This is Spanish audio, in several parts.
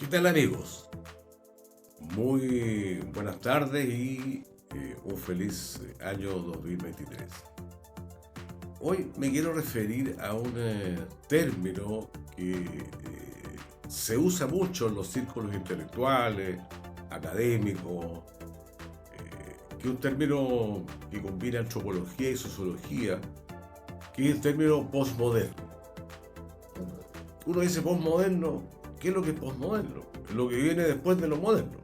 ¿Qué tal, amigos? Muy buenas tardes y un feliz año 2023. Hoy me quiero referir a un término que se usa mucho en los círculos intelectuales, académicos, que es un término que combina antropología y sociología, que es el término postmoderno. Uno dice postmoderno, ¿qué es lo que es postmoderno? Lo que viene después de lo moderno.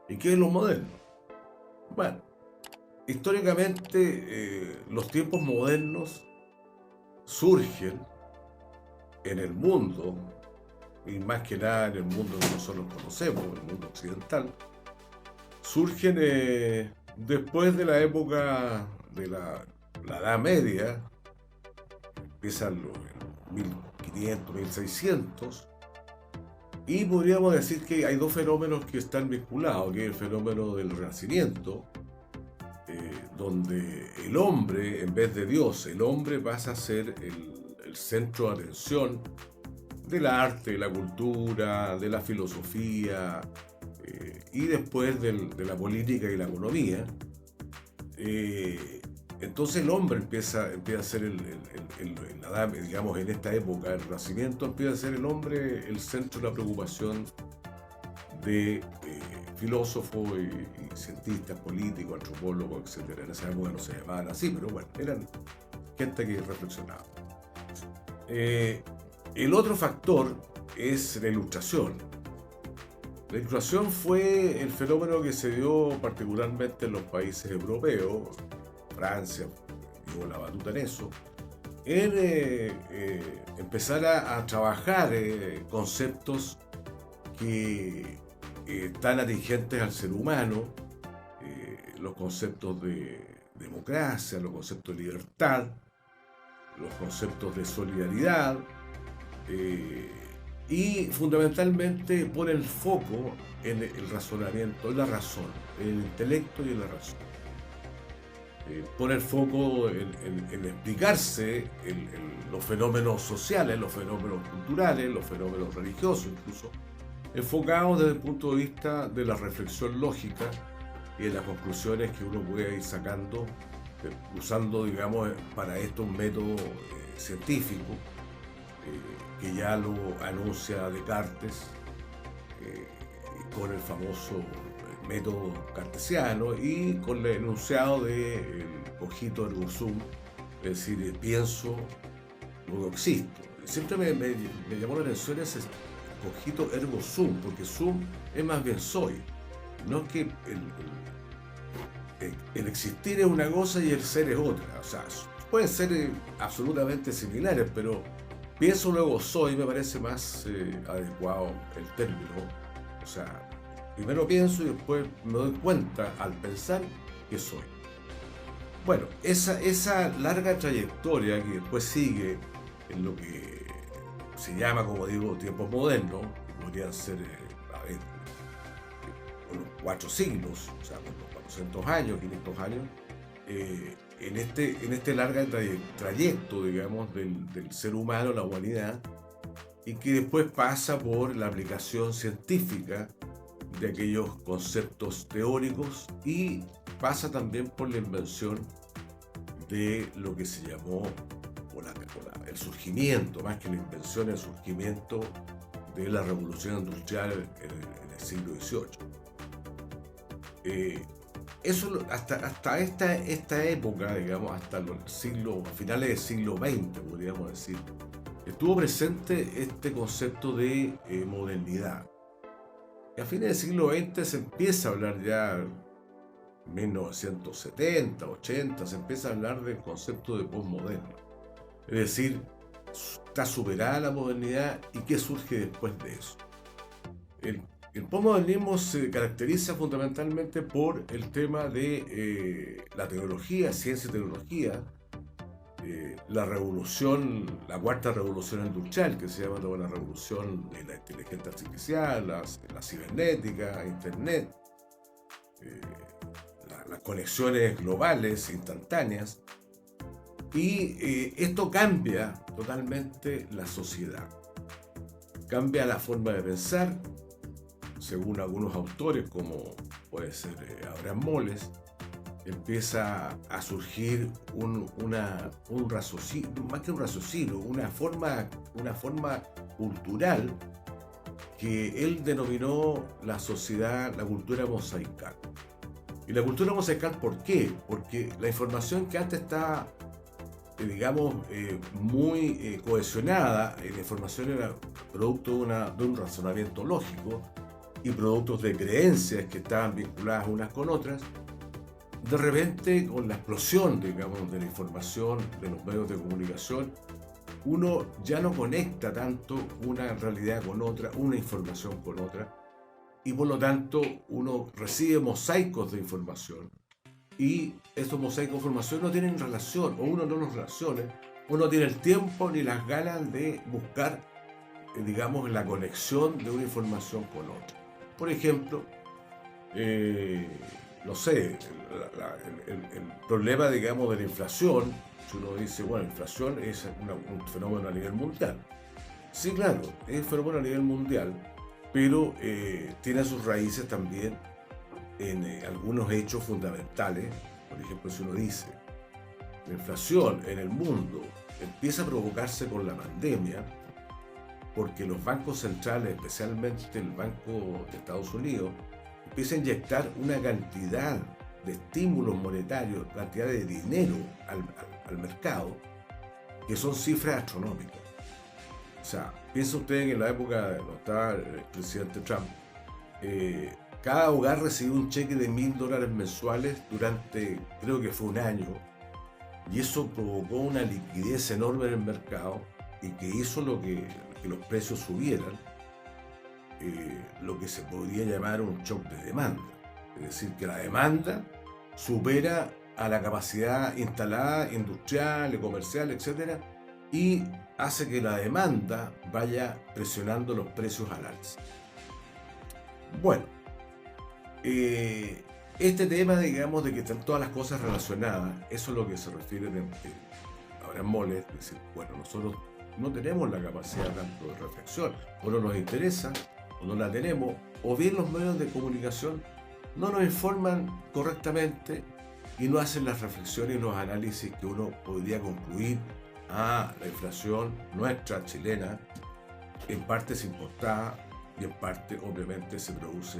¿Y qué es lo moderno? Bueno, históricamente los tiempos modernos surgen en el mundo, y más que nada en el mundo que nosotros conocemos, el mundo occidental, surgen después de la época de la Edad Media, empiezan los 1500, 1600, y podríamos decir que hay dos fenómenos que están vinculados, que es el fenómeno del Renacimiento, donde el hombre, en vez de Dios, el hombre pasa a ser el centro de atención del arte, de la cultura, de la filosofía, y después de la política y la economía. Entonces el hombre empieza a ser digamos, en esta época del Renacimiento, empieza a ser el hombre el centro de la preocupación de filósofos y cientistas, políticos, antropólogos, etc. En esa época no se llamaban así, pero bueno, eran gente que reflexionaba. El otro factor es la Ilustración. La Ilustración fue el fenómeno que se dio particularmente en los países europeos. Francia llevó la batuta en eso, en empezar a trabajar conceptos que están atingentes al ser humano, los conceptos de democracia, los conceptos de libertad, los conceptos de solidaridad, y fundamentalmente pone el foco en el razonamiento, en la razón, en el intelecto y en la razón. Pone el foco en explicarse los fenómenos sociales, los fenómenos culturales, los fenómenos religiosos incluso, enfocados desde el punto de vista de la reflexión lógica y de las conclusiones que uno puede ir sacando, usando, digamos, para esto un método científico, que ya lo anuncia Descartes, con el famoso método cartesiano y con el enunciado del cogito ergo sum, es decir, pienso, luego existo. Siempre me llamó la atención ese cogito ergo sum, porque sum es más bien soy. No es que el existir es una cosa y el ser es otra. O sea, pueden ser absolutamente similares, pero pienso, luego soy, me parece más adecuado el término. O sea, primero pienso y después me doy cuenta al pensar que soy. Bueno, esa larga trayectoria que después sigue en lo que se llama, como digo, tiempos modernos, que podrían ser unos 4 siglos, o sea, unos 400 años, 500 años, en este larga trayecto, digamos, del ser humano, la humanidad, y que después pasa por la aplicación científica de aquellos conceptos teóricos y pasa también por la invención de lo que se llamó el surgimiento, más que la invención, el surgimiento de la revolución industrial en el siglo XVIII. Eso hasta esta época, digamos, hasta finales del siglo XX, podríamos decir, estuvo presente este concepto de modernidad. Y a fines del siglo XX se empieza a hablar ya, en 1970, 80, se empieza a hablar del concepto de posmoderno. Es decir, está superada la modernidad y qué surge después de eso. El posmodernismo se caracteriza fundamentalmente por el tema de la tecnología, ciencia y tecnología, la revolución, la cuarta revolución industrial, que se llama la revolución de la inteligencia artificial, la cibernética, internet, las conexiones globales, instantáneas, y esto cambia totalmente la sociedad, cambia la forma de pensar, según algunos autores, como puede ser Abraham Moles, empieza a surgir un raciocinio, más que un raciocinio, una forma cultural que él denominó la sociedad, la cultura mosaical. Y la cultura mosaical, ¿por qué? Porque la información que antes estaba, digamos, muy cohesionada, la información era producto de un razonamiento lógico y productos de creencias que estaban vinculadas unas con otras. De repente, con la explosión, digamos, de la información, de los medios de comunicación, uno ya no conecta tanto una realidad con otra, una información con otra, y por lo tanto uno recibe mosaicos de información, y estos mosaicos de información no tienen relación, o uno no los relaciona, o no tiene el tiempo ni las ganas de buscar, digamos, la conexión de una información con otra. Por ejemplo, no sé, el problema, digamos, de la inflación, si uno dice, bueno, la inflación es un fenómeno a nivel mundial. Sí, claro, es un fenómeno a nivel mundial, pero tiene sus raíces también en algunos hechos fundamentales. Por ejemplo, si uno dice, la inflación en el mundo empieza a provocarse con la pandemia, porque los bancos centrales, especialmente el Banco de Estados Unidos, empieza a inyectar una cantidad de estímulos monetarios, cantidad de dinero al mercado, que son cifras astronómicas. O sea, piensa usted que en la época donde estaba el presidente Trump, cada hogar recibió un cheque de $1.000 mensuales durante, creo que fue un año, y eso provocó una liquidez enorme en el mercado y que hizo que los precios subieran, lo que se podría llamar un shock de demanda. Es decir, que la demanda supera a la capacidad instalada, industrial, comercial, etc., y hace que la demanda vaya presionando los precios al alza. Bueno, este tema, digamos, de que están todas las cosas relacionadas, eso es lo que se refiere a Abraham Moles, es decir, bueno, nosotros no tenemos la capacidad tanto de reflexión, o no nos interesa, o no la tenemos, o bien los medios de comunicación no nos informan correctamente y no hacen las reflexiones y los análisis que uno podría concluir. La inflación nuestra, chilena, en parte es importada y en parte obviamente se produce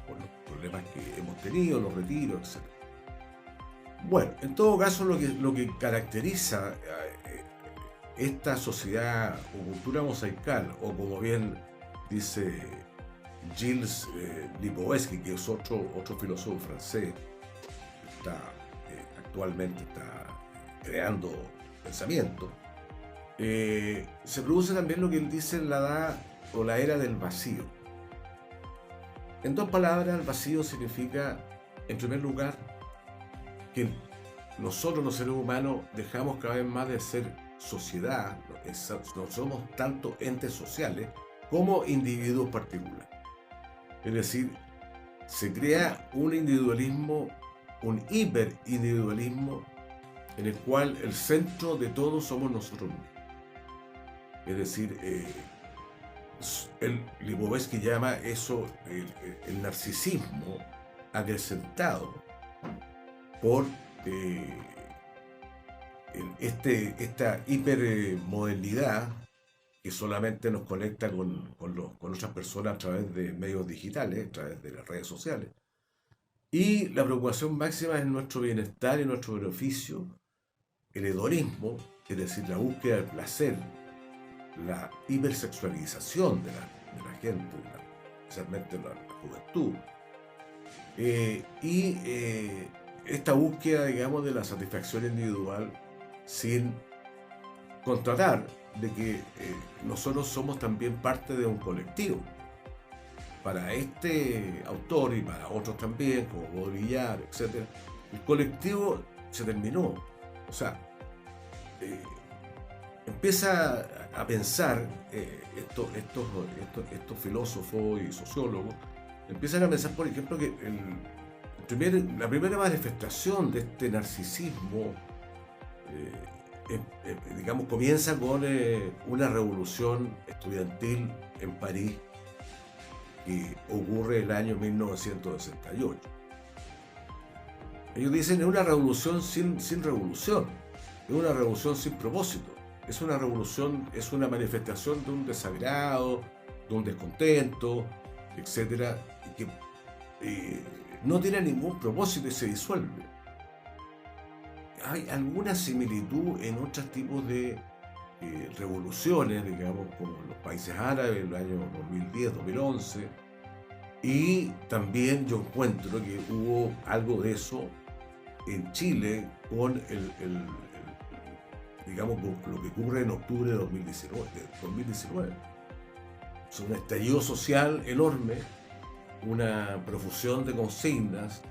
por los problemas que hemos tenido, los retiros, etc. Bueno, en todo caso lo que caracteriza esta sociedad o cultura mosaical, o como bien dice Gilles Lipovetsky, que es otro filósofo francés que actualmente está creando pensamiento, se produce también lo que él dice la edad o la era del vacío. En dos palabras, el vacío significa, en primer lugar, que nosotros los seres humanos dejamos cada vez más de ser sociedad, no somos tanto entes sociales como individuos particulares. Es decir, se crea un individualismo, un hiperindividualismo, en el cual el centro de todo somos nosotros mismos. Es decir, Lipovetsky llama eso el narcisismo acrecentado por esta hipermodernidad que solamente nos conecta con otras personas a través de medios digitales, a través de las redes sociales. Y la preocupación máxima es nuestro bienestar y nuestro beneficio, el hedonismo, es decir, la búsqueda del placer, la hipersexualización de la gente, especialmente la juventud, y esta búsqueda, digamos, de la satisfacción individual sin contratar de que nosotros somos también parte de un colectivo. Para este autor y para otros también, como Baudrillard, etc., el colectivo se terminó. O sea, empieza a pensar, estos filósofos y sociólogos, empiezan a pensar, por ejemplo, que la primera manifestación de este narcisismo, digamos, comienza con una revolución estudiantil en París, que ocurre el año 1968. Ellos dicen, es una revolución sin revolución, es una revolución sin propósito, es una revolución, es una manifestación de un desagrado, de un descontento, etcétera, que no tiene ningún propósito y se disuelve. Hay alguna similitud en otros tipos de revoluciones, digamos, como los países árabes en el año 2010, 2011, y también yo encuentro que hubo algo de eso en Chile con digamos, con lo que ocurre en octubre de 2019. Es un estallido social enorme, una profusión de consignas,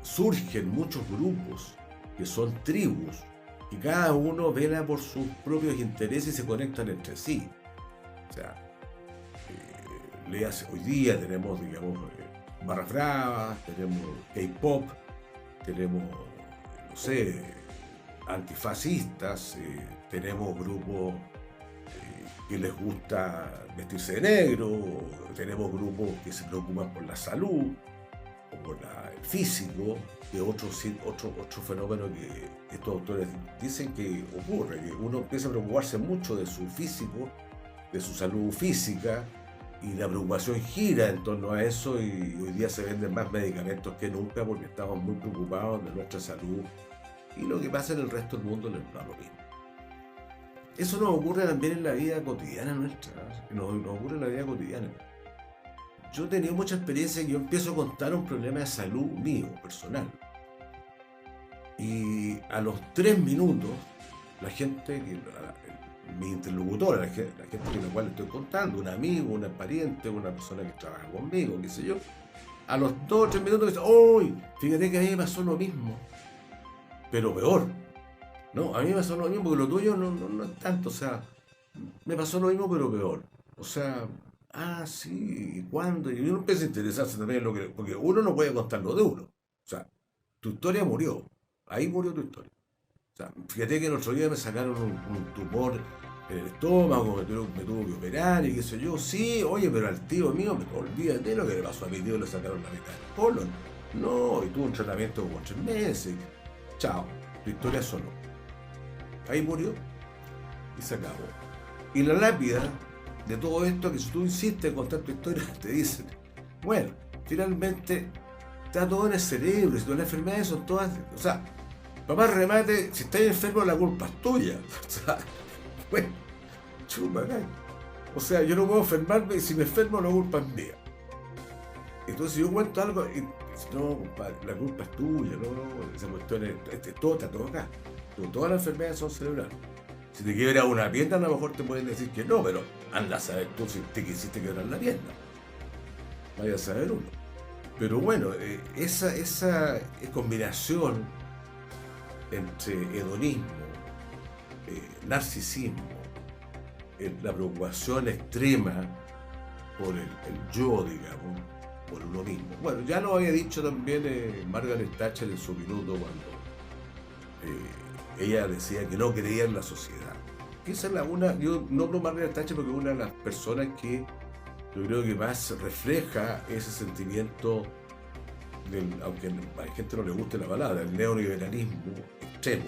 surgen muchos grupos que son tribus y cada uno vela por sus propios intereses y se conectan entre sí. O sea, hoy día tenemos, digamos, barras bravas, tenemos K-pop, tenemos, no sé, antifascistas, tenemos grupos que les gusta vestirse de negro, tenemos grupos que se preocupan por la salud o por el físico, que otro fenómeno que estos autores dicen que ocurre, que uno empieza a preocuparse mucho de su físico, de su salud física, y la preocupación gira en torno a eso, y hoy día se venden más medicamentos que nunca porque estamos muy preocupados de nuestra salud, y lo que pasa en el resto del mundo les da lo mismo. Eso nos ocurre también en la vida cotidiana nuestra, nos ocurre en la vida cotidiana. Yo he tenido mucha experiencia que yo empiezo a contar un problema de salud mío, personal. Y a los 3 minutos, la gente, mi interlocutora, la gente con la cual estoy contando, un amigo, una pariente, una persona que trabaja conmigo, qué sé yo, a los 2 o 3 minutos dice, ¡uy! Fíjate que a mí me pasó lo mismo, pero peor. No, a mí me pasó lo mismo, porque lo tuyo no es tanto, o sea, me pasó lo mismo, pero peor. O sea, sí, ¿y cuándo? Y uno empieza a interesarse también en lo que, porque uno no puede contar lo de uno. O sea, tu historia murió, ahí murió tu historia. O sea, fíjate que el otro día me sacaron un tumor en el estómago, me tuvo que operar y qué sé yo. Sí, oye, pero al tío mío, olvídate lo que le pasó a mi tío, le sacaron la mitad del colon. No, y tuvo un tratamiento como 3 meses. Chao, tu historia sonó. Ahí murió y se acabó. Y la lápida de todo esto, que si tú insistes en contar tu historia, te dicen, bueno, finalmente está todo en el cerebro, y las enfermedades son todas, o sea, papá remate, si estás enfermo la culpa es tuya. O sea, bueno, chupa, ¿no? O sea, yo no puedo enfermarme y si me enfermo la culpa es mía. Entonces si yo cuento algo, no, compadre, la culpa es tuya, no, esa cuestión está todo acá. Todas las enfermedades son cerebrales. Si te quiebras una pierna, a lo mejor te pueden decir que no, pero anda a saber tú si te quisiste quebrar la pierna. Vaya a saber uno. Pero bueno, esa combinación entre hedonismo, narcisismo, la preocupación extrema por el yo, digamos, por uno mismo. Bueno, ya lo había dicho también Margaret Thatcher en su minuto cuando ella decía que no creía en la sociedad. Esa es yo nombro a Margaret Thatcher porque es una de las personas que yo creo que más refleja ese sentimiento aunque a la gente no le guste la palabra, el neoliberalismo extremo,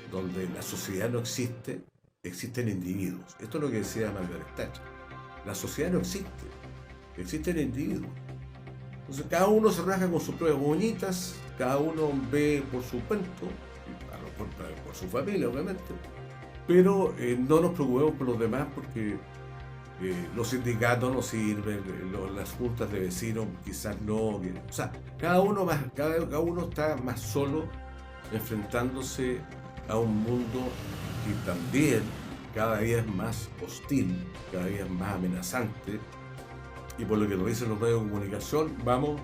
donde la sociedad no existe, existen individuos. Esto es lo que decía Margaret Thatcher. La sociedad no existe, existen individuos. Entonces cada uno se raja con sus propias moñitas, cada uno ve por su cuento, por su familia obviamente, pero no nos preocupemos por los demás porque los sindicatos no sirven, las juntas de vecinos quizás no, o sea, cada uno está más solo enfrentándose a un mundo que también cada día es más hostil, cada día es más amenazante, y por lo que nos dicen los medios de comunicación, vamos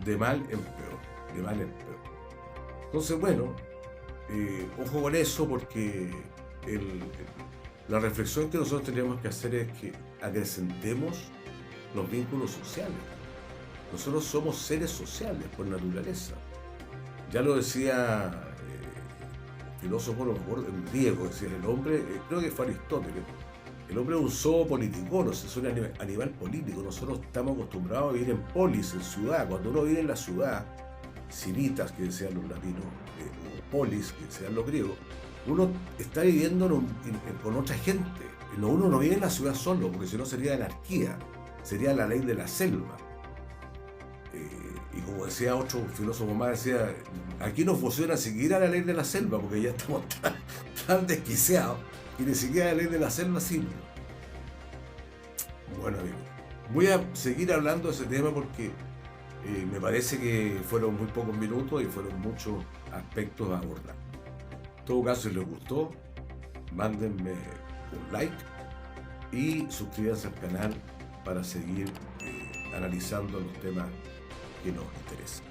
de mal en peor. Entonces, bueno, ojo con eso, porque la reflexión que nosotros tenemos que hacer es que acrecentemos los vínculos sociales. Nosotros somos seres sociales por naturaleza. Ya lo decía filósofo, no me acuerdo, en griego, decía el hombre, creo que fue Aristóteles, El hombre es un zoopolítico, no sé, es un animal político. Nosotros estamos acostumbrados a vivir en polis, en ciudad. Cuando uno vive en la ciudad, civitas, que decían los latinos, o polis, que decían los griegos, uno está viviendo con otra gente. Uno no vive en la ciudad solo, porque si no sería anarquía, sería la ley de la selva. Y como decía otro filósofo más, decía, aquí no funciona siquiera la ley de la selva, porque ya estamos tan desquiciados, y ni siquiera la ley de la selva sirve. Bueno, amigos, voy a seguir hablando de ese tema porque me parece que fueron muy pocos minutos y fueron muchos aspectos a abordar. En todo caso, si les gustó, mándenme un like y suscríbanse al canal para seguir analizando los temas que nos interesan.